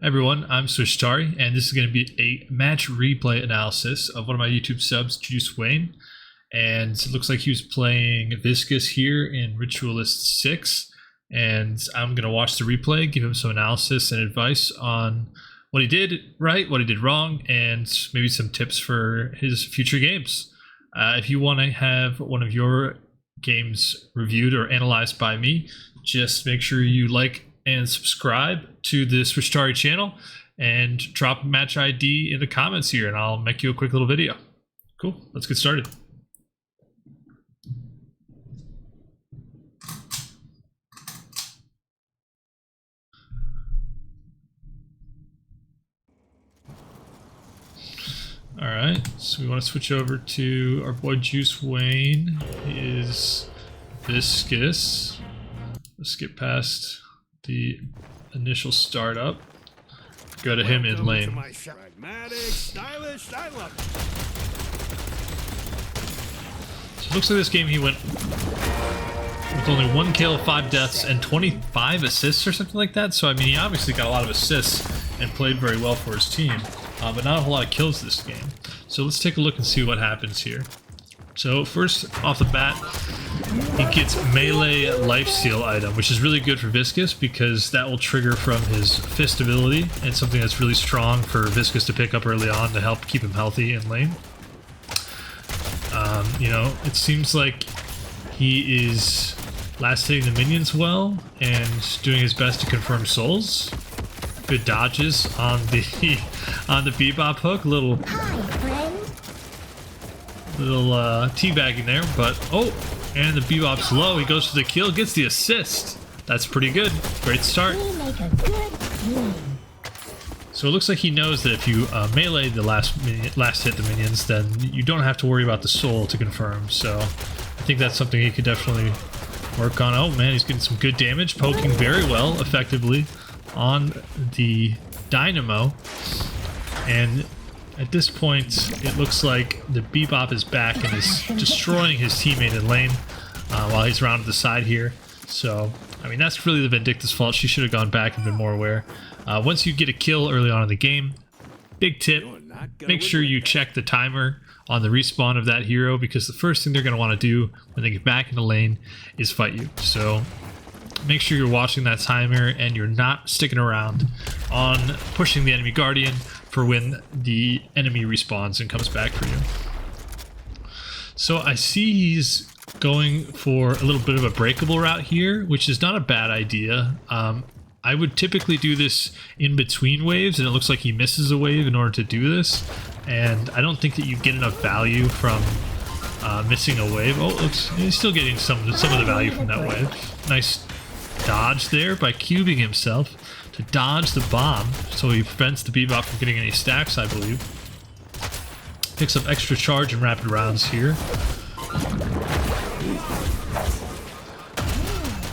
Everyone, I'm Swishtari, and this is going to be a match replay analysis of one of my YouTube subs, Juice Wayne. And it looks like he was playing Viscous here in Ritualist 6. And I'm going to watch the replay, give him some analysis and advice on what he did right, what he did wrong, and maybe some tips for his future games. If you want to have one of your games reviewed or analyzed by me, just make sure you like and subscribe to the Swishtari channel and drop a match ID in the comments here, and I'll make you a quick little video. Cool, let's get started. Alright, so we want to switch over to our boy Juice Wayne. He is Viscous. Let's get past the initial startup. Go to him in lane. So it looks like this game he went with only 1 kill, 5 deaths, and 25 assists or something like that. So I mean, he obviously got a lot of assists and played very well for his team, but not a whole lot of kills this game. So let's take a look and see what happens here. So first off the bat, he gets melee lifesteal item, which is really good for Viscous because that will trigger from his fist ability, and something that's really strong for Viscous to pick up early on to help keep him healthy in lane. You know, it seems like he is last hitting the minions well and doing his best to confirm souls. Good dodges on the bebop hook, little teabagging there, but oh, and the bebop's low. He goes for the kill, gets the assist. That's pretty good. Great start. So it looks like he knows that if you melee the last hit the minions, then you don't have to worry about the soul to confirm. So I think that's something he could definitely work on. Oh man, he's getting some good damage, poking very well, effectively on the dynamo, and at this point it looks like the bebop is back and is destroying his teammate in lane while he's around to the side here. So I mean, that's really the Vindicta's fault. She should have gone back and been more aware. Once you get a kill early on in the game, big tip, make sure you check the timer on the respawn of that hero, because the first thing they're going to want to do when they get back into lane is fight you. So make sure you're watching that timer and you're not sticking around on pushing the enemy guardian for when the enemy respawns and comes back for you. So I see he's going for a little bit of a breakable route here, which is not a bad idea. I would typically do this in between waves, and it looks like he misses a wave in order to do this, and I don't think that you get enough value from missing a wave. Oh, looks, he's still getting some of the value from that wave. Nice dodge there by cubing himself to dodge the bomb, so he prevents the bebop from getting any stacks, I believe. Picks up extra charge and rapid rounds here.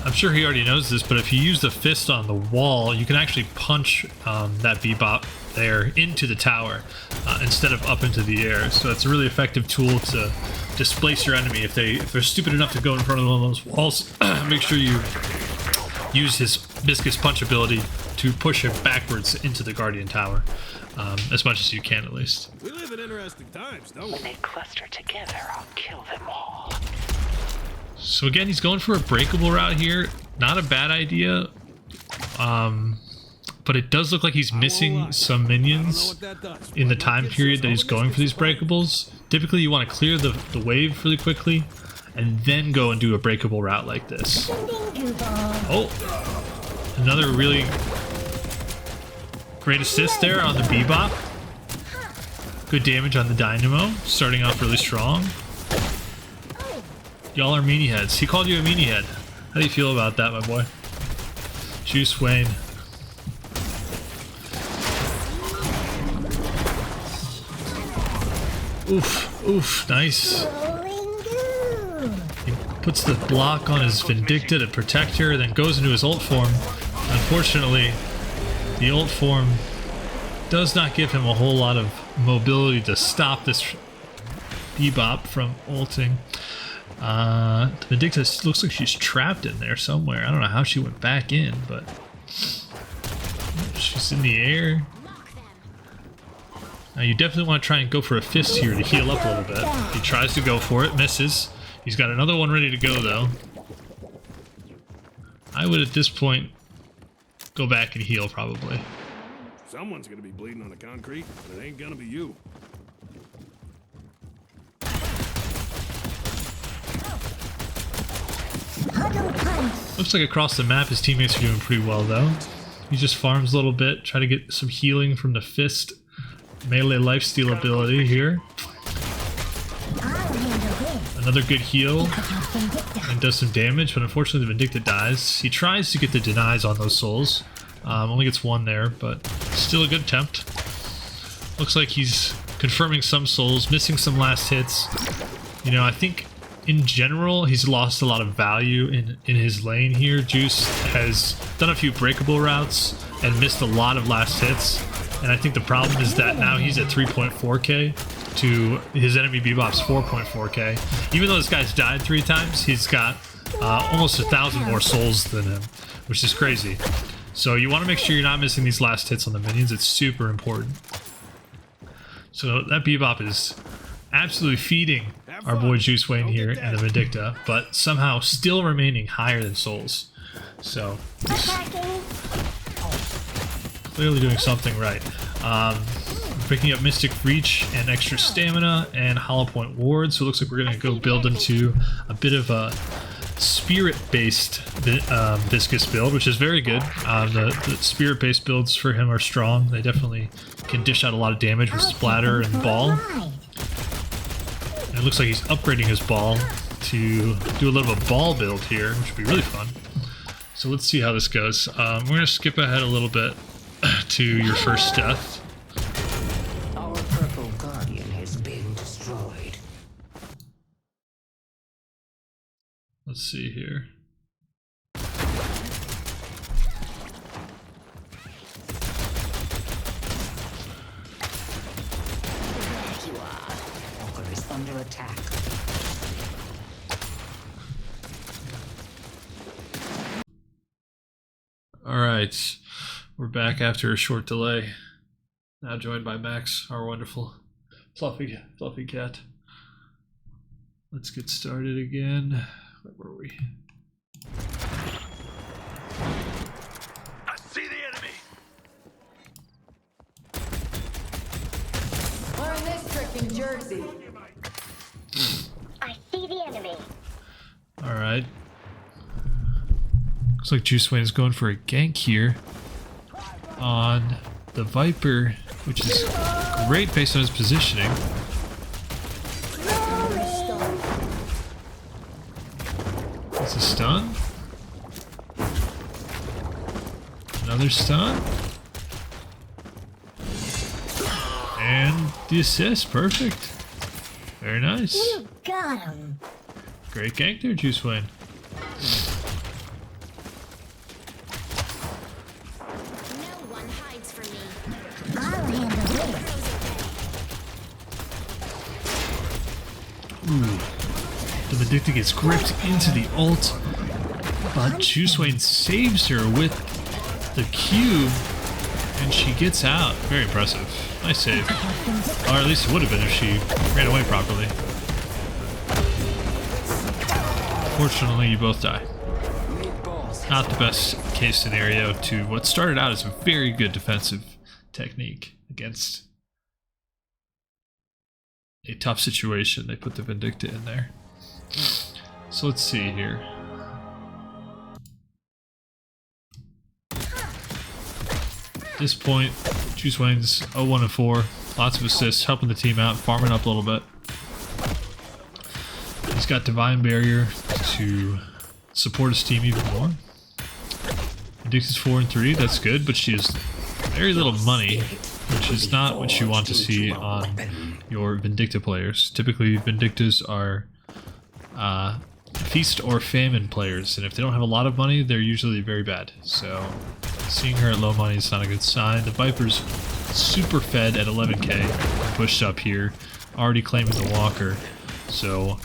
I'm sure he already knows this, but if you use the fist on the wall, you can actually punch that bebop there into the tower instead of up into the air. So it's a really effective tool to displace your enemy. If they're stupid enough to go in front of one of those walls, make sure you use his Viscous punch ability to push him backwards into the Guardian Tower, as much as you can, at least. We live in interesting times, don't we? When they cluster together, I'll kill them all. So again, he's going for a breakable route here. Not a bad idea, but it does look like he's missing some minions in the time period that he's going for these breakables. Typically, you want to clear the wave really quickly and then go and do a breakable route like this. Oh, another really great assist there on the bebop. Good damage on the dynamo, starting off really strong. Y'all are meanie heads. He called you a meanie head. How do you feel about that, my boy? Juice Wayne. Oof, oof, nice. He puts the block on his Vindicta to protect her, then goes into his ult form. Unfortunately, the ult form does not give him a whole lot of mobility to stop this bebop from ulting. The Vindicta looks like she's trapped in there somewhere. I don't know how she went back in, but she's in the air. Now you definitely want to try and go for a fist here to heal up a little bit. He tries to go for it, misses. He's got another one ready to go though. I would at this point go back and heal probably. Someone's gonna be bleeding on the concrete, but it ain't gonna be you. Looks like across the map his teammates are doing pretty well though. He just farms a little bit, try to get some healing from the fist melee lifesteal ability here. Another good heal and does some damage, but unfortunately the Vindicta dies. He tries to get the denies on those souls. Only gets one there, but still a good attempt. Looks like he's confirming some souls, missing some last hits. You know, I think in general he's lost a lot of value in his lane here. Juice has done a few breakable routes and missed a lot of last hits. And I think the problem is that now he's at 3.4k to his enemy Bebop's 4.4k. Even though this guy's died 3 times, he's got almost 1,000 more souls than him, which is crazy. So you want to make sure you're not missing these last hits on the minions. It's super important. So that Bebop is absolutely feeding our boy Juice Wayne here and the Vindicta, but somehow still remaining higher than souls. So clearly doing something right. Picking up Mystic Reach and extra stamina and Hollow Point Ward, so it looks like we're going to go build into a bit of a spirit-based Viscous build, which is very good. The spirit-based builds for him are strong. They definitely can dish out a lot of damage with Splatter and Ball. And it looks like he's upgrading his Ball to do a little bit of Ball build here, which would be really fun. So let's see how this goes. We're going to skip ahead a little bit to your first death. Our purple guardian has been destroyed. Let's see here. There you are. Walker is under attack. Alright, we're back after a short delay. Now joined by Max, our wonderful fluffy cat. Let's get started again. Where were we? I see the enemy. Learn this trick in Jersey. I see the enemy. Alright. Looks like Juice Wayne is going for a gank here on the Viper, which is great based on his positioning. That's a stun. Another stun. And the assist, perfect. Very nice. You got him. Great gank there, Juice Wayne. No one hides from me. I'll handle this. Ooh. The Vindicta gets gripped into the ult, but Juice Wayne saves her with the cube, and she gets out. Very impressive. Nice save. Or at least it would have been if she ran away properly. Fortunately, you both die. Not the best case scenario to what started out as a very good defensive technique against a tough situation. They put the Vindicta in there. So let's see here. At this point, Juice Wayne's 0-1-4. Lots of assists, helping the team out, farming up a little bit. He's got Divine Barrier to support his team even more. Vindicta's 4-3, that's good, but she has very little money, which is not what you want to see on your Vindicta players. Typically, Vindictas are feast or famine players, and if they don't have a lot of money, they're usually very bad. So seeing her at low money is not a good sign. The Viper's super fed at 11k, pushed up here, already claiming the walker. So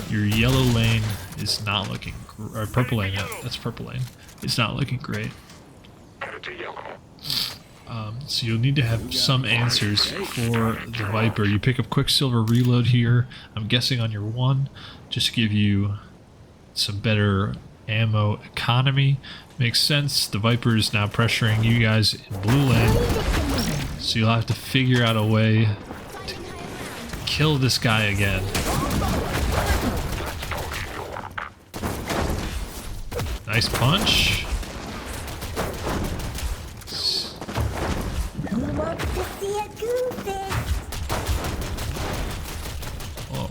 your yellow lane is not looking, or purple lane, yeah, that's purple lane. It's not looking great. So you'll need to have some answers for the Viper. You pick up Quicksilver Reload here, I'm guessing on your 1, just to give you some better ammo economy. Makes sense. The Viper is now pressuring you guys in blue lane, so you'll have to figure out a way to kill this guy again. Nice punch. Oh,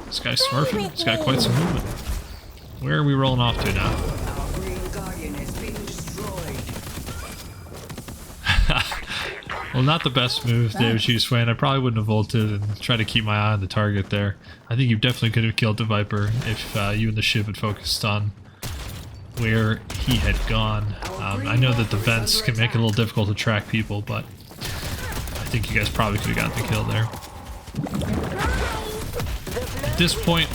this guy's smurfing. He's got quite some movement. Where are we rolling off to now? Our green guardian has been destroyed. Well, not the best move, David Swishtari. I probably wouldn't have ulted and tried to keep my eye on the target there. I think you definitely could have killed the Viper if you and the ship had focused on where he had gone. I know that the vents can make it a little difficult to track people, but I think you guys probably could have gotten the kill there. At this point,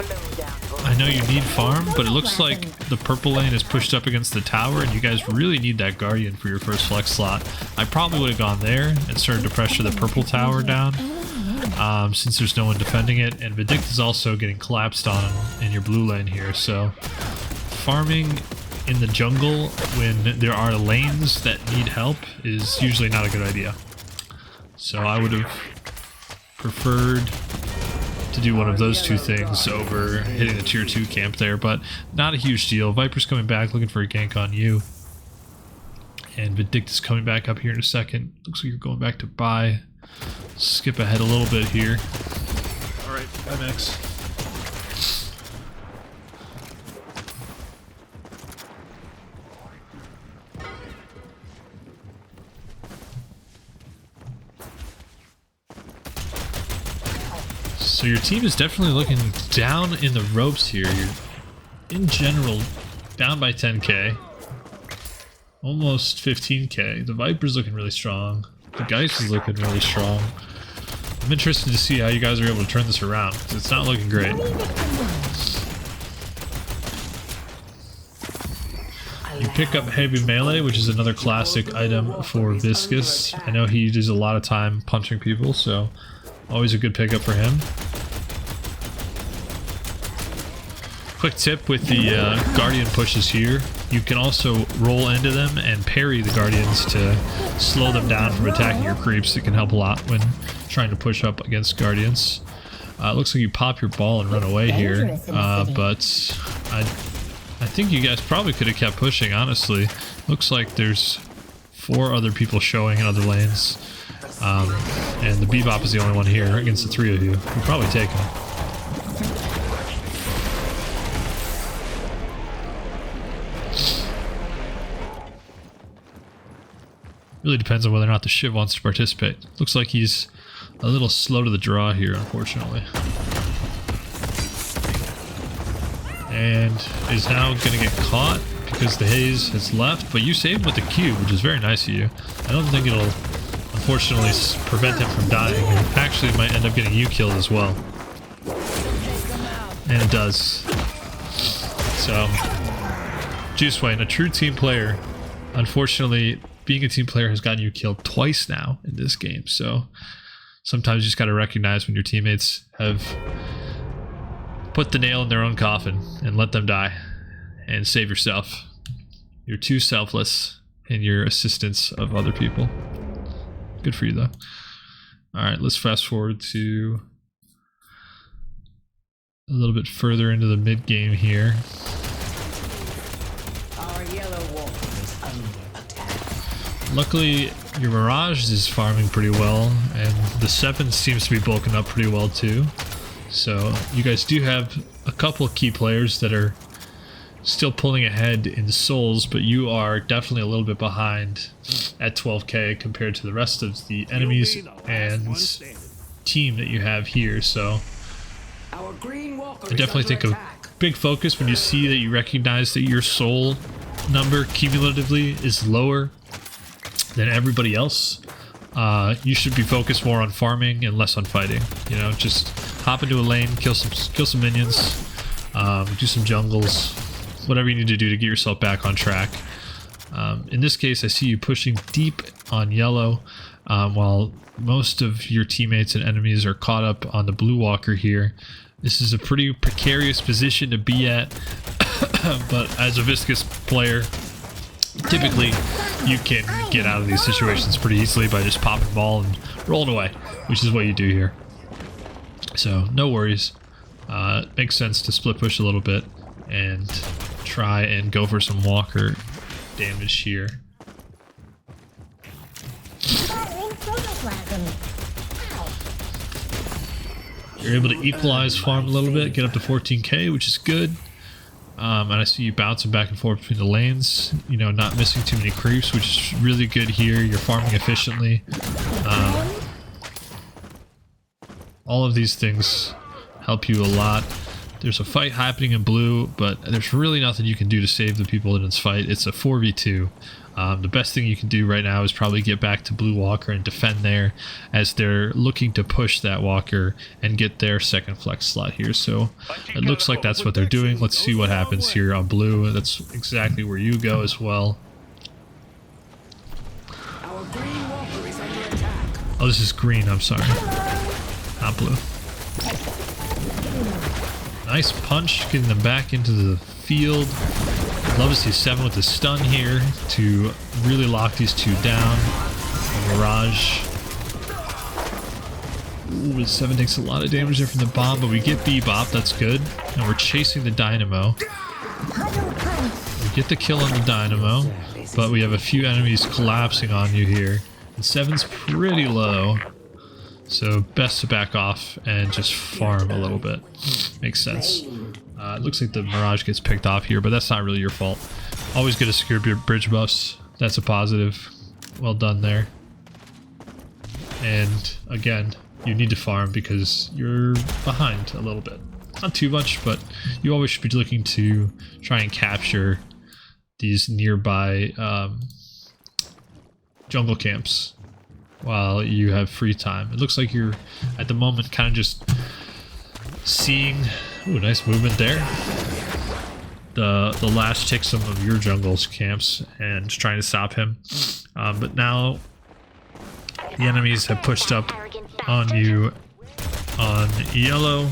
I know you need farm, but it looks like the purple lane is pushed up against the tower, and you guys really need that Guardian for your first flex slot. I probably would have gone there and started to pressure the purple tower down, since there's no one defending it, and Vindicta is also getting collapsed on in your blue lane here, so farming in the jungle when there are lanes that need help is usually not a good idea. So I would have preferred to do one of those two things over hitting the tier 2 camp there, but not a huge deal. Viper's coming back looking for a gank on you, and Vindicta's coming back up here in a second. Looks like you're going back to buy. Skip ahead a little bit here. Alright, bye Max. So your team is definitely looking down in the ropes here. You're, in general, down by 10k. Almost 15k. The Viper's looking really strong. The Geist is looking really strong. I'm interested to see how you guys are able to turn this around, because it's not looking great. You pick up Heavy Melee, which is another classic item for Viscous. I know he uses a lot of time punching people, so always a good pickup for him. Quick tip with the Guardian pushes here, you can also roll into them and parry the Guardians to slow them down from attacking your creeps. It can help a lot when trying to push up against Guardians. It looks like you pop your ball and run away here, but I think you guys probably could have kept pushing, honestly. Looks like there's 4 other people showing in other lanes. And the Bebop is the only one here against the 3 of you. You'll probably take him. Really depends on whether or not the Shiv wants to participate. Looks like he's a little slow to the draw here, unfortunately. And is now going to get caught because the haze has left, but you saved him with the cube, which is very nice of you. I don't think it'll unfortunately prevent him from dying. It actually might end up getting you killed as well. And it does. So, Juicewayne, a true team player, unfortunately, being a team player has gotten you killed twice now in this game. So, sometimes you just got to recognize when your teammates have put the nail in their own coffin and let them die and save yourself. You're too selfless in your assistance of other people. Good for you though. Alright, let's fast forward to a little bit further into the mid game here. Our yellow wolf is under attack. Luckily, your Mirage is farming pretty well, and the 7 seems to be bulking up pretty well too. So you guys do have a couple of key players that are still pulling ahead in souls, but you are definitely a little bit behind at 12k compared to the rest of the enemies and team that you have here. So Our green walker I definitely think a big focus when you see that you recognize that your soul number cumulatively is lower than everybody else. You should be focused more on farming and less on fighting. You know, just hop into a lane, kill some minions, do some jungles, whatever you need to do to get yourself back on track. In this case, I see you pushing deep on yellow, while most of your teammates and enemies are caught up on the blue walker here. This is a pretty precarious position to be at, but as a Viscous player, typically you can get out of these situations pretty easily by just popping ball and rolling away, which is what you do here. So no worries. Makes sense to split push a little bit and try and go for some walker damage here. You're able to equalize farm a little bit, get up to 14k, which is good. And I see you bouncing back and forth between the lanes, you know, not missing too many creeps, which is really good here. You're farming efficiently. All of these things help you a lot. There's a fight happening in blue, but there's really nothing you can do to save the people in this fight. It's a 4v2. The best thing you can do right now is probably get back to blue walker and defend there, as they're looking to push that walker and get their second flex slot here. So it looks like that's what they're doing. Let's see what happens here on blue. That's exactly where you go as well. Oh, this is green, I'm sorry. Not blue. Nice punch, getting them back into the field. Love to see 7 with the stun here to really lock these two down. Mirage. Ooh, 7 takes a lot of damage there from the bomb, but we get Bebop, that's good. And we're chasing the Dynamo. We get the kill on the Dynamo, but we have a few enemies collapsing on you here. And 7's pretty low. So best to back off and just farm a little bit. Makes sense. It looks like the Mirage gets picked off here, but that's not really your fault. Always good to secure your bridge buffs. That's a positive. Well done there. And again, you need to farm because you're behind a little bit. Not too much, but you always should be looking to try and capture these nearby jungle camps while you have free time. It looks like you're at the moment kind of just seeing, ooh, nice movement there, the last tick some of your jungle's camps and trying to stop him, but now the enemies have pushed up on you on yellow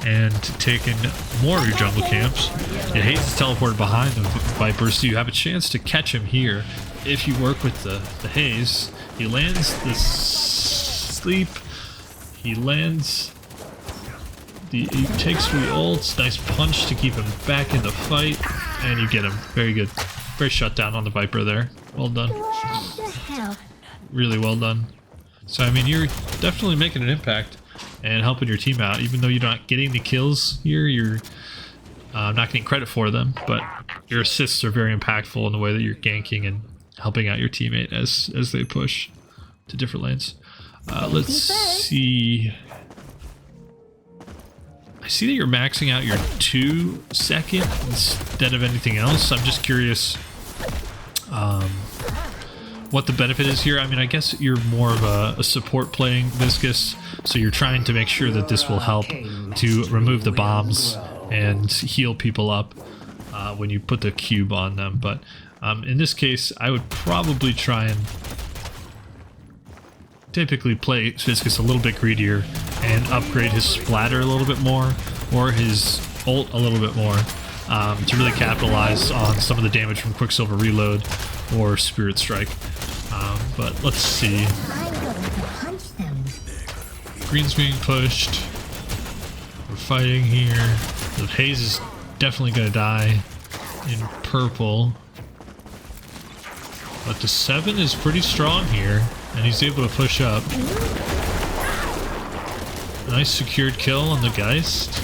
and taken more of your jungle camps. It hates to teleport behind the Viper, so you have a chance to catch him here if you work with the haze. He lands the sleep. He lands the. He takes 3 ults. Nice punch to keep him back in the fight, and you get him. Very good. Very shut down on the Viper there. Well done. Really well done. So I mean, you're definitely making an impact and helping your team out, even though you're not getting the kills here. You're not getting credit for them, but your assists are very impactful in the way that you're ganking and helping out your teammate as they push to different lanes. Let's see. I see that you're maxing out your 2 second instead of anything else. I'm just curious what the benefit is here. I mean, I guess you're more of a support playing Viscous, so you're trying to make sure that this will help to remove the bombs and heal people up when you put the cube on them. But in this case, I would probably try and typically play Viscous a little bit greedier and upgrade his splatter a little bit more, or his ult a little bit more, to really capitalize on some of the damage from Quicksilver Reload or Spirit Strike. But let's see. Green's being pushed. We're fighting here. The haze is definitely going to die in purple. But the 7 is pretty strong here, and he's able to push up. Nice secured kill on the Geist.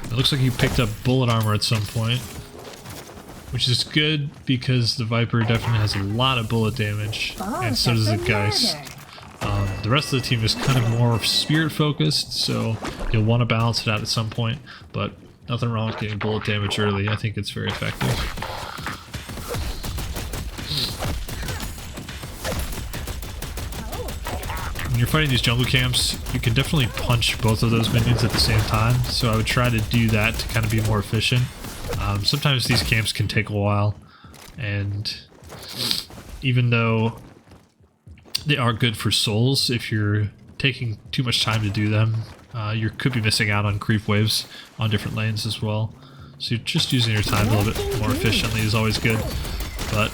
It looks like he picked up bullet armor at some point, which is good because the Viper definitely has a lot of bullet damage, and so does the Geist. The rest of the team is kind of more spirit focused, so you'll want to balance it out at some point, but nothing wrong with getting bullet damage early. I think it's very effective. when you're fighting these jungle camps, you can definitely punch both of those minions at the same time, so I would try to do that to kind of be more efficient. Sometimes these camps can take a while, and even though they are good for souls, if you're taking too much time to do them, you could be missing out on creep waves on different lanes as well. So just using your time a little bit more efficiently is always good. But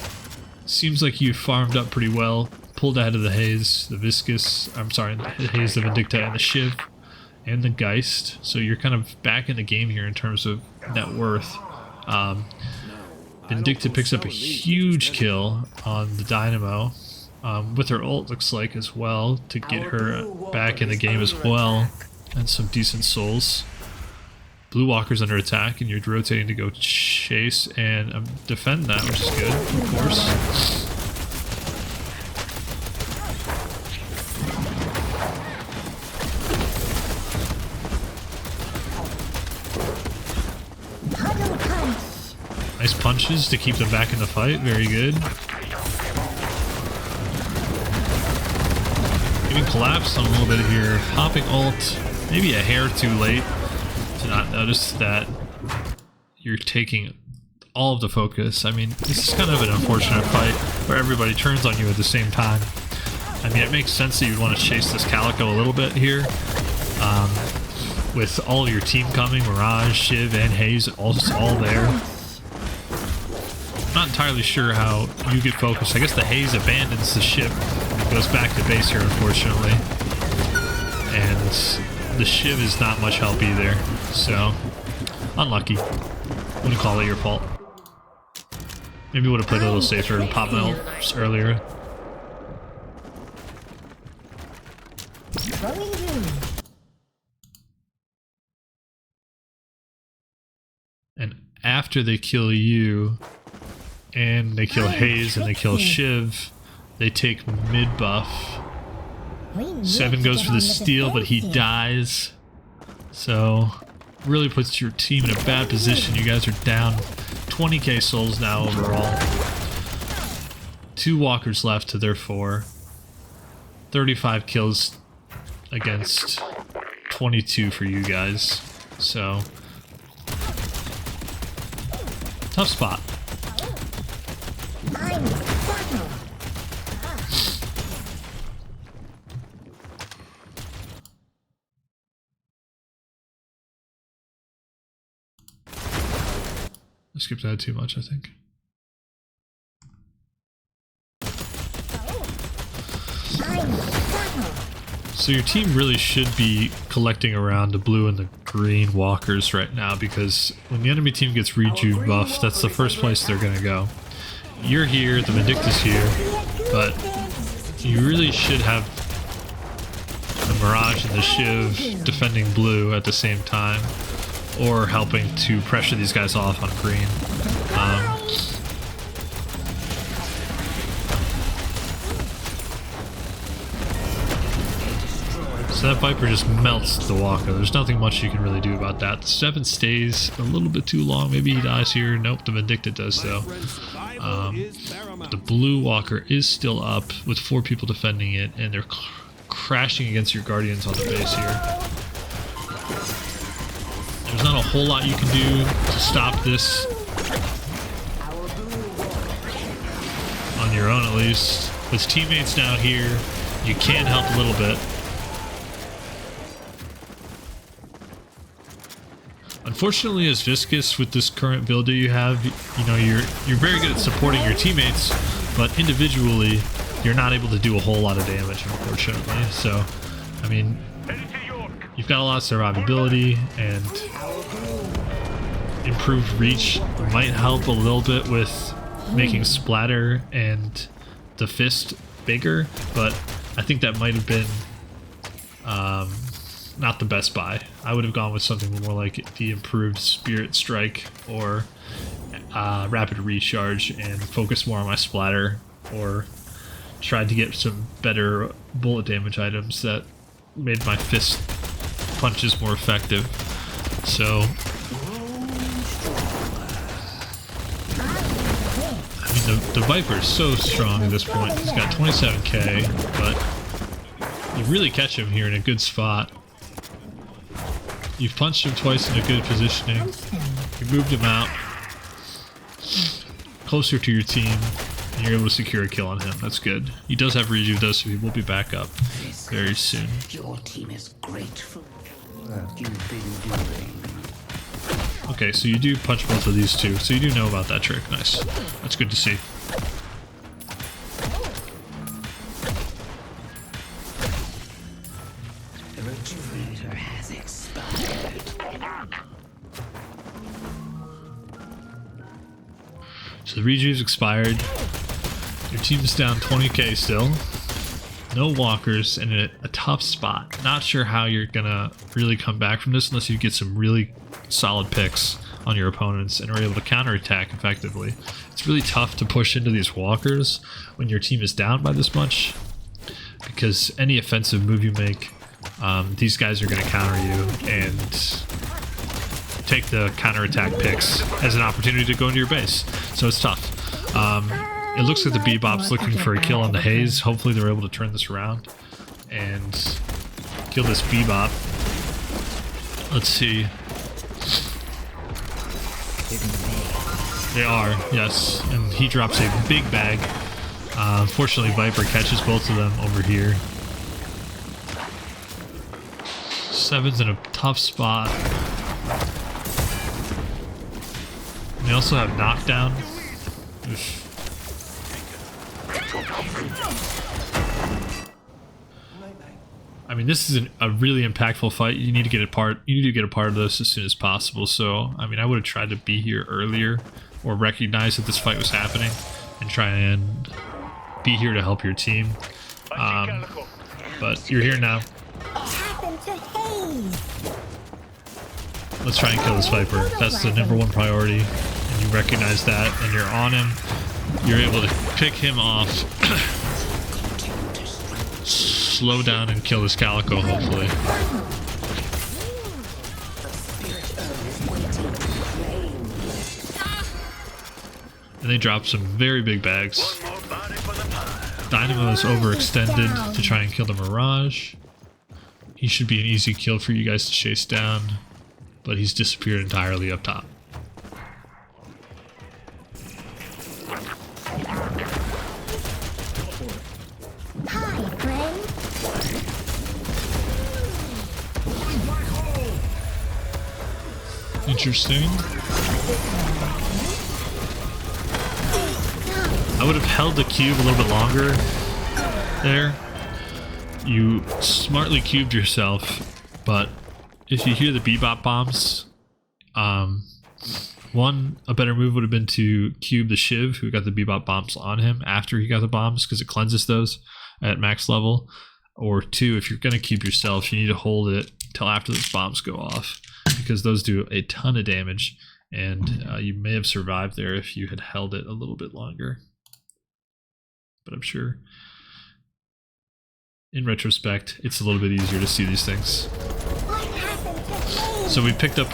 seems like you farmed up pretty well, pulled ahead of the Haze, the Viscous, I'm sorry, the Haze, the Vindicta, and the Shiv, and the Geist. So you're kind of back in the game here in terms of net worth. Vindicta picks up a huge kill on the Dynamo. With her ult, looks like, as well, to get her back in the game as well, and some decent souls. Blue Walker's under attack, and you're rotating to go chase and defend that, which is good, of course. Nice punches to keep them back in the fight, very good. Even collapsed on a little bit here. Hopping ult, maybe a hair too late to not notice that you're taking all of the focus. I mean, this is kind of an unfortunate fight where everybody turns on you at the same time. I mean, it makes sense that you'd want to chase this Calico a little bit here. With all of your team coming, Mirage, Shiv, and Haze all there. I'm not entirely sure how you get focused. I guess the Haze abandons the ship and goes back to base here, unfortunately. And the Shiv is not much help either, so unlucky. Wouldn't call it your fault. Maybe would have played a little safer and popped my ult earlier. And after they kill you, and they kill Haze, and they kill Shiv, they take mid buff. 7 goes for the steal, but he dies. So, really puts your team in a bad position. You guys are down 20k souls now overall. 2 walkers left to their 4. 35 kills against 22 for you guys. So, tough spot. I skipped ahead too much, I think. So your team really should be collecting around the blue and the green walkers right now, because when the enemy team gets rejuve buff, that's the first place they're gonna go. You're here, the Vindicta's here, but you really should have the Mirage and the Shiv defending blue at the same time, or helping to pressure these guys off on green. So that Viper just melts the Walker. There's nothing much you can really do about that. The 7 stays a little bit too long. Maybe he dies here. Nope, the Vindicta does though. The blue Walker is still up with 4 people defending it, and they're crashing against your Guardians on the base here. There's not a whole lot you can do to stop this on your own, at least. With teammates now here, you can help a little bit. Unfortunately, as Viscous, with this current build that you have, you know, you're very good at supporting your teammates, but individually, you're not able to do a whole lot of damage, unfortunately. So, I mean, you've got a lot of survivability, and improved reach might help a little bit with making splatter and the fist bigger, but I think that might have been not the best buy. I would have gone with something more like the improved Spirit Strike or Rapid Recharge and focus more on my splatter, or tried to get some better bullet damage items that made my fist punches more effective. So, I mean, the Viper is so strong at this point. He's got 27k, but You really catch him here in a good spot. You've punched him twice in a good positioning. You moved him out closer to your team, and you're able to secure a kill on him. That's good. He does have rejuve though, so he will be back up very soon. Your team is grateful for the work you've been doing. Okay, so you do punch both of these two, so you do know about that trick. Nice. That's good to see. The rejuvenator has expired. So the rejuve's expired. Your team's down 20k still. No walkers and a tough spot. Not sure how you're gonna really come back from this unless you get some really solid picks on your opponents and are able to counterattack effectively. It's really tough to push into these walkers when your team is down by this much, because any offensive move you make, these guys are going to counter you and take the counterattack picks as an opportunity to go into your base. So it's tough. It looks like the Bebop's looking for a kill on the Haze. Hopefully they're able to turn this around and kill this Bebop. Let's see. They are, yes. And he drops a big bag. Unfortunately, Viper catches both of them over here. Seven's in a tough spot. And they also have knockdown. Oof. I mean, this is a really impactful fight. You need to get a part. You need to get a part of this as soon as possible. So, I mean, I would have tried to be here earlier, or recognize that this fight was happening, and try and be here to help your team. But you're here now. Let's try and kill this Viper. That's the #1 priority, and you recognize that, and you're on him. You're able to pick him off. Slow down and kill this Calico, hopefully. And they drop some very big bags. Dynamo is overextended to try and kill the Mirage. He should be an easy kill for you guys to chase down, but he's disappeared entirely up top. Hi, friend. Interesting. I would have held the cube a little bit longer there. You smartly cubed yourself, but if you hear the Bebop bombs, a better move would have been to cube the Shiv, who got the Bebop bombs on him after he got the bombs, because it cleanses those at max level. Or two, if you're going to cube yourself, you need to hold it till after those bombs go off, because those do a ton of damage, and you may have survived there if you had held it a little bit longer. But I'm sure in retrospect, it's a little bit easier to see these things. So we picked up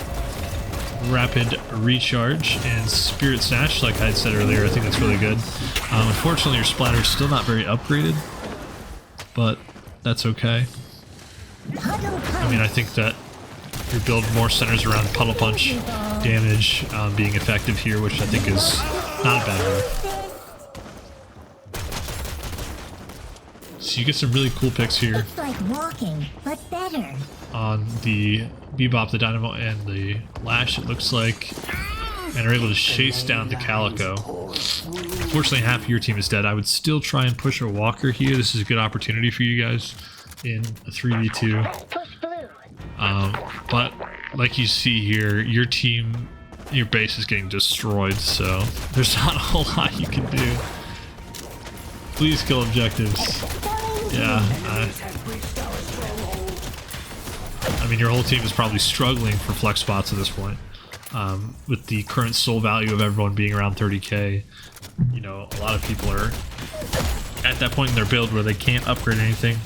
Rapid Recharge and Spirit Snatch, like I had said earlier. I think that's really good. Unfortunately, your splatter is still not very upgraded, but that's okay. I mean, I think that your build more centers around Puddle Punch damage being effective here, which I think is not a bad move. So you get some really cool picks here. It's like walking, but better. On the Bebop, the Dynamo, and the Lash, it looks like, and are able to chase down the Calico. Unfortunately, half of your team is dead. I would still try and push a Walker here. This is a good opportunity for you guys in a 3v2. But like you see here, your team, your base is getting destroyed, so there's not a whole lot you can do. Please kill objectives. Yeah. I mean, your whole team is probably struggling for flex spots at this point. With the current soul value of everyone being around 30k, you know, a lot of people are at that point in their build where they can't upgrade anything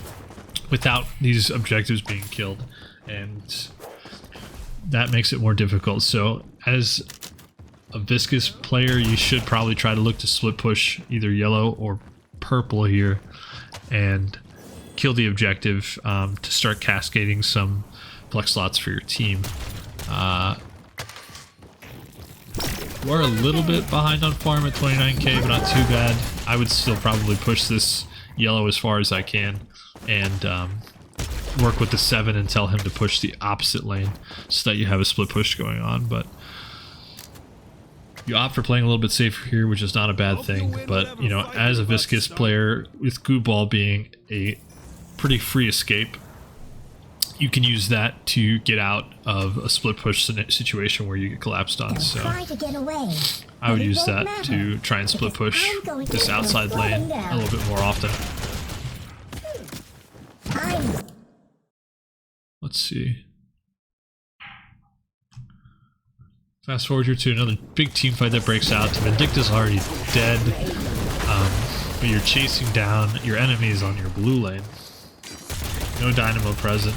without these objectives being killed, and that makes it more difficult. So as a Viscous player, you should probably try to look to split push either yellow or purple here and kill the objective to start cascading some flex slots for your team. We're a little bit behind on farm at 29k, but not too bad. I would still probably push this yellow as far as I can and work with the 7 and tell him to push the opposite lane so that you have a split push going on. But you opt for playing a little bit safer here, which is not a bad thing. But, you know, as a Viscous player, with Goo Ball being a pretty free escape, you can use that to get out of a split push situation where you get collapsed on. So I would use that to try and split push this outside lane a little bit more often. Let's see. Fast forward here to another big team fight that breaks out. Vindicta's already dead, but you're chasing down your enemies on your blue lane. No Dynamo present.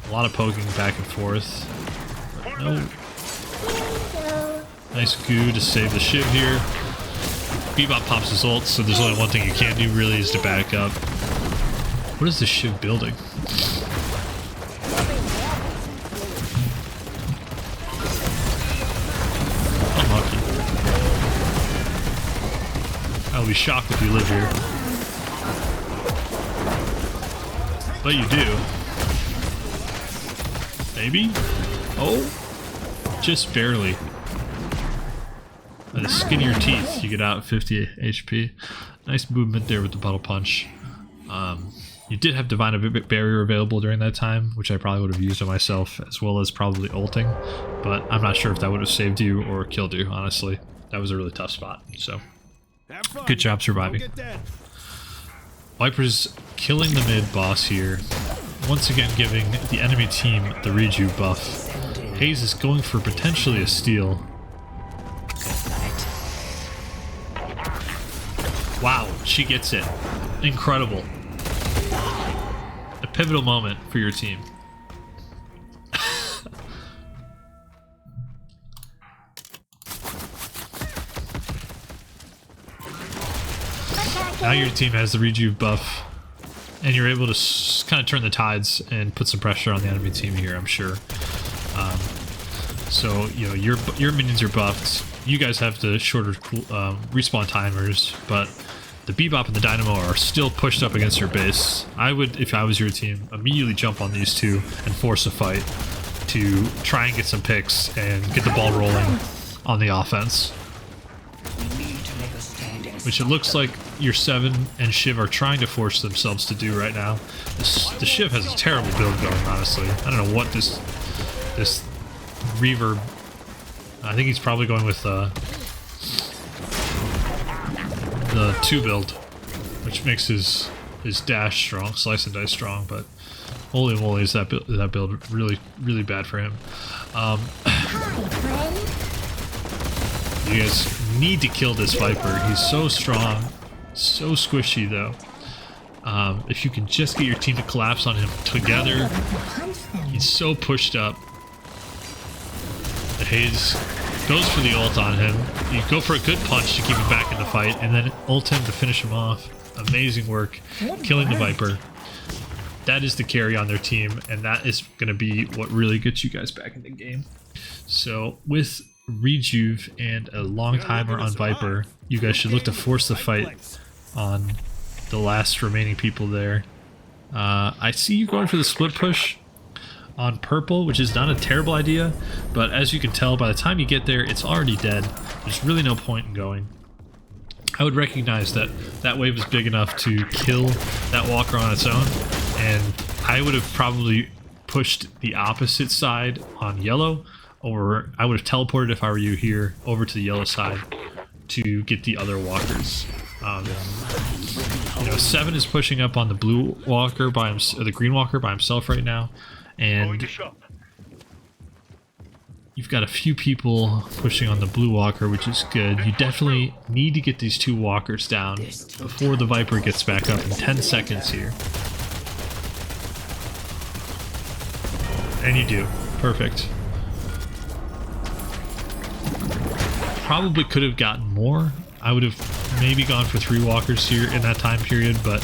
A lot of poking back and forth. No. Nice goo to save the Shiv here. Bebop pops his ult, so there's only one thing you can do really is to back up. What is this Shiv building? Unlucky. I'll be shocked if you live here. But you do. Maybe? Oh, just barely. By the skin of your teeth, you get out 50 HP. Nice movement there with the Bottle Punch. You did have Divine Barrier available during that time, which I probably would have used on myself, as well as probably ulting. But I'm not sure if that would have saved you or killed you, honestly. That was a really tough spot, so good job surviving. Viper's killing the mid boss here. Once again giving the enemy team the rejuve buff. Hayes is going for potentially a steal. Wow, she gets it. Incredible. A pivotal moment for your team. Now your team has the rejuve buff. And you're able to kind of turn the tides and put some pressure on the enemy team here, I'm sure. So, you know, your minions are buffed. You guys have the shorter respawn timers, but the Bebop and the Dynamo are still pushed up against your base. I would, if I was your team, immediately jump on these two and force a fight to try and get some picks and get the ball rolling on the offense. Which it looks like your 7 and Shiv are trying to force themselves to do right now. The Shiv has a terrible build going, honestly. I don't know what this reverb. I think he's probably going with the 2 build, which makes his dash strong, slice and dice strong. But holy moly, is that build really bad for him. You guys need to kill this Viper. He's so strong, so squishy though. If you can just get your team to collapse on him together, he's so pushed up. The Haze goes for the ult on him. You go for a good punch to keep him back in the fight, and then ult him to finish him off. Amazing work, killing the Viper. That is the carry on their team, and that is going to be what really gets you guys back in the game. So with rejuve and a long timer on Viper, you guys should look to force the fight on the last remaining people there. I see you going for the split push on purple, which is not a terrible idea, but as you can tell, by the time you get there, it's already dead. There's really no point in going. I would recognize that that wave is big enough to kill that walker on its own, and I would have probably pushed the opposite side on yellow, or I would have teleported if I were you here over to the yellow side to get the other walkers. You know, 7 is pushing up on the blue walker by himself, or the green walker by himself right now, and you've got a few people pushing on the blue walker, which is good. You definitely need to get these 2 walkers down before the Viper gets back up in 10 seconds here. And you do. Perfect. Probably could have gotten more. I would have maybe gone for 3 walkers here in that time period, but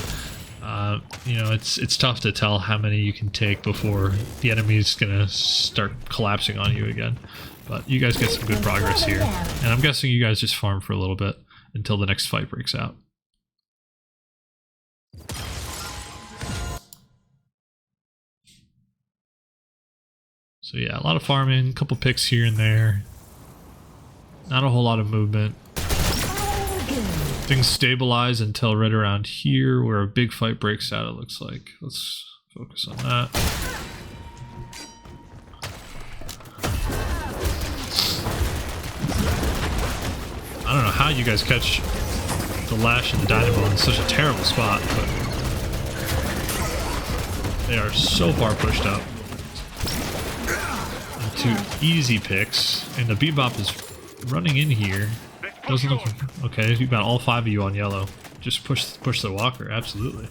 you know, it's tough to tell how many you can take before the enemy's gonna start collapsing on you again. But you guys get some good progress here. And I'm guessing you guys just farm for a little bit until the next fight breaks out. So yeah, a lot of farming, a couple picks here and there. Not a whole lot of movement. Things stabilize until right around here where a big fight breaks out, it looks like. Let's focus on that. I don't know how you guys catch the Lash and the Dynamo in such a terrible spot, but they are so far pushed up. And two easy picks, and the Bebop is running in here. Doesn't look okay. You've got all 5 of you on yellow. Just push the walker, absolutely.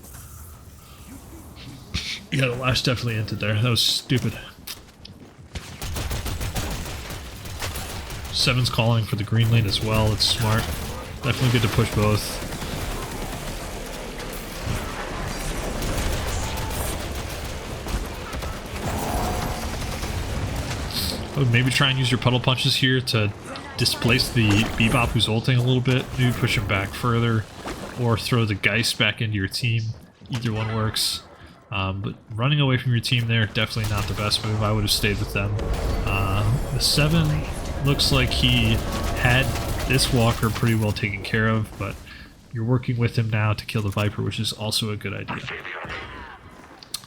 Yeah, the Lash definitely entered there. That was stupid. 7's calling for the green lane as well. It's smart. Definitely good to push both. I would maybe try and use your puddle punches here to displace the Bebop who's ulting a little bit. Maybe push him back further, or throw the Geist back into your team. Either one works. But running away from your team there, definitely not the best move. I would have stayed with them. The 7 looks like he had this walker pretty well taken care of, but you're working with him now to kill the Viper, which is also a good idea.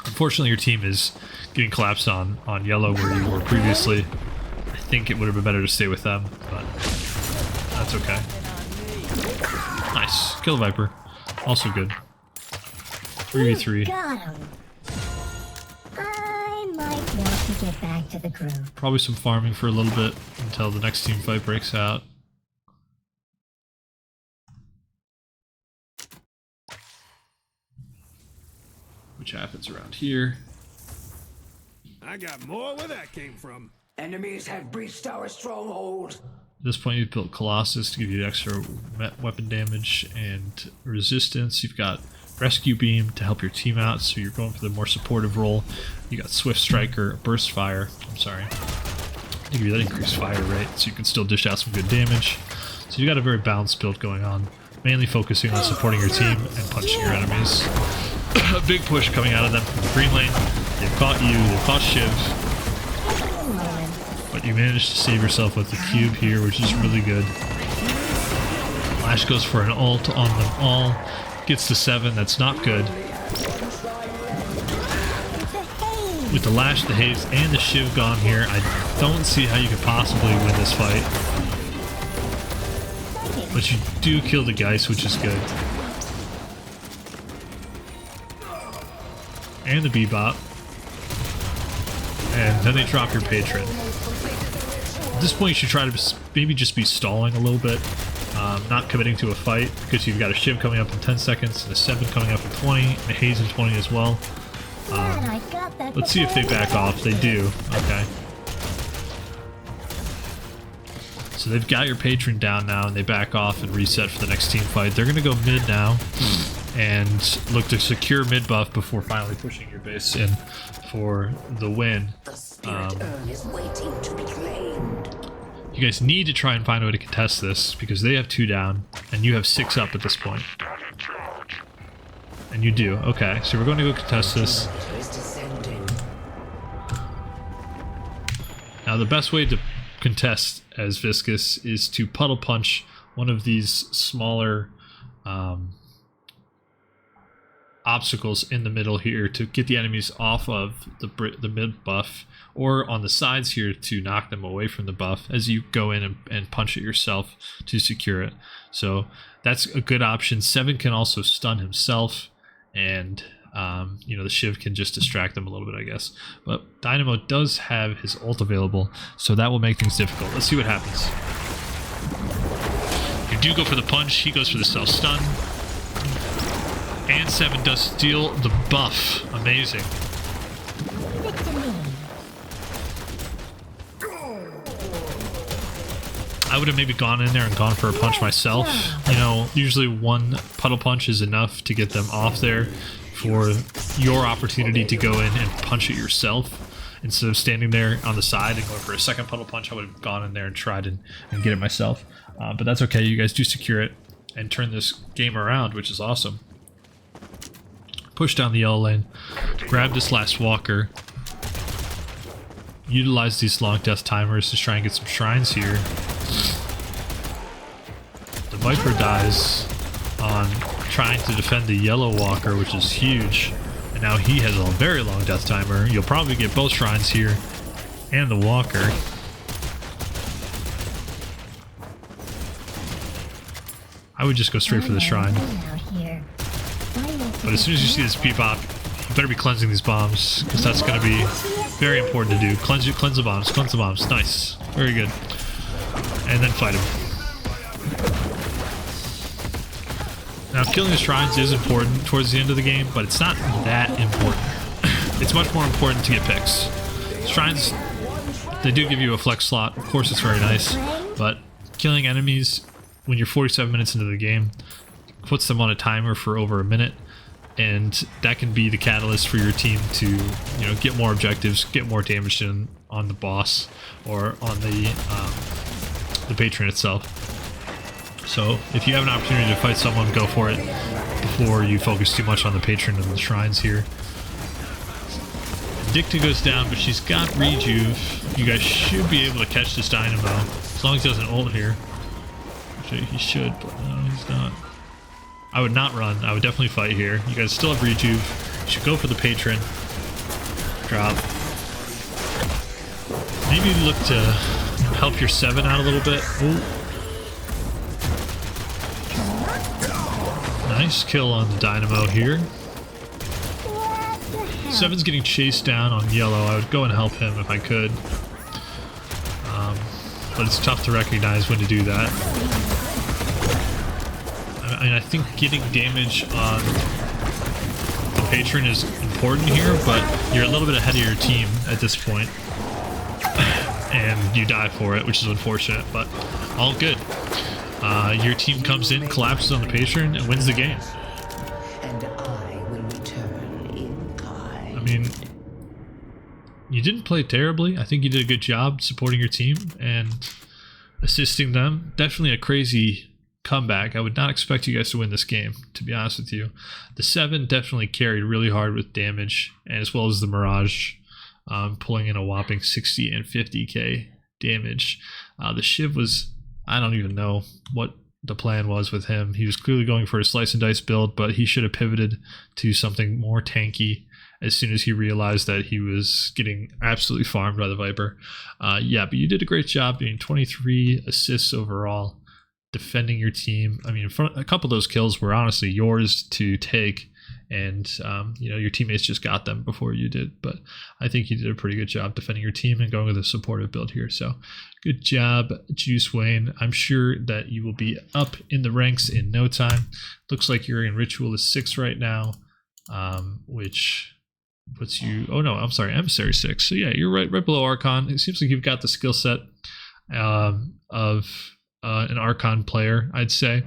Unfortunately, your team is getting collapsed on yellow where you were previously. I think it would have been better to stay with them, but that's okay. Nice. Kill the Viper. Also good. 3v3. I might want to get back to the crew. Probably some farming for a little bit until the next team fight breaks out. Which happens around here. I got more where that came from. Enemies have breached our stronghold. At this point, you've built Colossus to give you extra weapon damage and resistance. You've got Rescue Beam to help your team out, so you're going for the more supportive role. You got Swishtari, Burst Fire. I'm sorry. To give you that increased fire rate, so you can still dish out some good damage. So you got a very balanced build going on, mainly focusing on supporting your team and punching your enemies. A big push coming out of them from the green lane. They've caught you, they've caught Shiv. But you managed to save yourself with the cube here, which is really good. Lash goes for an ult on them all. Gets to 7, that's not good. With the Lash, the Haze, and the Shiv gone here, I don't see how you could possibly win this fight. But you do kill the Geist, which is good. And the Bebop. And then they drop your Patron. At this point, you should try to maybe just be stalling a little bit. Not committing to a fight, because you've got a Shiv coming up in 10 seconds, and a 7 coming up in 20, and a Haze in 20 as well. Let's see if they back off. They do. Okay. So they've got your Patron down now, and they back off and reset for the next team fight. They're going to go mid now and look to secure mid buff before finally pushing your base in for the win. The spirit urn is waiting to be claimed. You guys need to try and find a way to contest this, because they have 2 down, and you have 6 up at this point. And you do. Okay, so we're going to go contest this. Now the best way to contest as Viscous is to puddle punch one of these smaller obstacles in the middle here to get the enemies off of the mid buff, or on the sides here to knock them away from the buff as you go in and punch it yourself to secure it. So that's a good option. 7 can also stun himself, and you know, the Shiv can just distract them a little bit, I guess. But Dynamo does have his ult available, so that will make things difficult. Let's see what happens. You do go for the punch, he goes for the self-stun. And 7 does steal the buff. Amazing. I would have maybe gone in there and gone for a punch myself. You know, usually one puddle punch is enough to get them off there for your opportunity to go in and punch it yourself. Instead of standing there on the side and going for a second puddle punch, I would have gone in there and tried and get it myself. But that's okay. You guys do secure it and turn this game around, which is awesome. Push down the yellow lane. Grab this last walker. Utilize these long death timers to try and get some shrines here. The Viper dies on trying to defend the yellow walker, which is huge. And now he has a very long death timer. You'll probably get both shrines here and the walker. I would just go straight for the shrine. But as soon as you see this bebop, you better be cleansing these bombs, because that's going to be very important to do. Cleanse the bombs, cleanse the bombs. Nice. Very good. And then fight him. Now, killing the shrines is important towards the end of the game, but it's not that important. It's much more important to get picks. Shrines, they do give you a flex slot. Of course, it's very nice, but killing enemies when you're 47 minutes into the game puts them on a timer for over a minute, and that can be the catalyst for your team to, you know, get more objectives, get more damage in on the boss or on the patron itself. So if you have an opportunity to fight someone, go for it before you focus too much on the patron and the shrines here. Dicta goes down, but she's got rejuve. You guys should be able to catch this dynamo as long as he doesn't ult here. Actually, he should, but no, he's not. I would not run. I would definitely fight here. You guys still have rejuve. You should go for the patron. Drop. Maybe look to help your 7 out a little bit. Ooh. Nice kill on the dynamo here. 7's getting chased down on yellow. I would go and help him if I could. But it's tough to recognize when to do that. I mean, I think getting damage on the patron is important here, but you're a little bit ahead of your team at this point. And you die for it, which is unfortunate, but all good. Your team comes in, collapses on the patron, and wins the game. And I will return in kind. I mean, you didn't play terribly. I think you did a good job supporting your team and assisting them. Definitely a crazy comeback. I would not expect you guys to win this game, to be honest with you. The 7 definitely carried really hard with damage, and as well as the Mirage, pulling in a whopping 60 and 50k damage. The Shiv was, I don't even know what the plan was with him. He was clearly going for a slice and dice build, but he should have pivoted to something more tanky as soon as he realized that he was getting absolutely farmed by the Viper. Yeah, but you did a great job doing 23 assists overall, defending your team. I mean, a couple of those kills were honestly yours to take, and you know, your teammates just got them before you did. But I think you did a pretty good job defending your team and going with a supportive build here. So good job, Juice Wayne. I'm sure that you will be up in the ranks in no time. Looks like you're in Ritualist 6 right now, which puts you, oh no, I'm sorry, Emissary 6. So yeah, you're right below Archon. It seems like you've got the skill set of an Archon player, I'd say.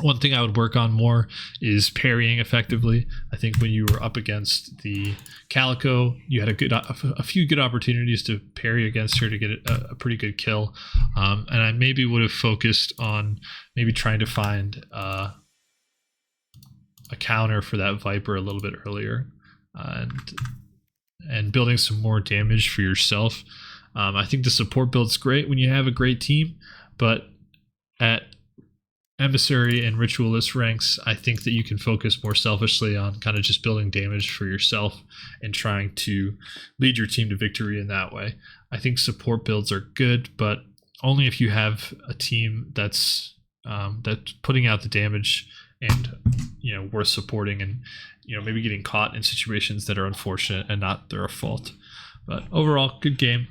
One thing I would work on more is parrying effectively. I think when you were up against the Calico, you had a few good opportunities to parry against her to get a pretty good kill. And I maybe would have focused on maybe trying to find a counter for that Viper a little bit earlier, and building some more damage for yourself. I think the support build's great when you have a great team, but at Emissary and Ritualist ranks, I think that you can focus more selfishly on kind of just building damage for yourself and trying to lead your team to victory in that way. I think support builds are good, but only if you have a team that's putting out the damage and, you know, worth supporting, and, you know, maybe getting caught in situations that are unfortunate and not their fault. But overall, good game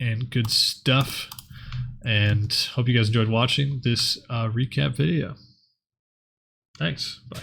and good stuff. And hope you guys enjoyed watching this recap video. Thanks. Bye.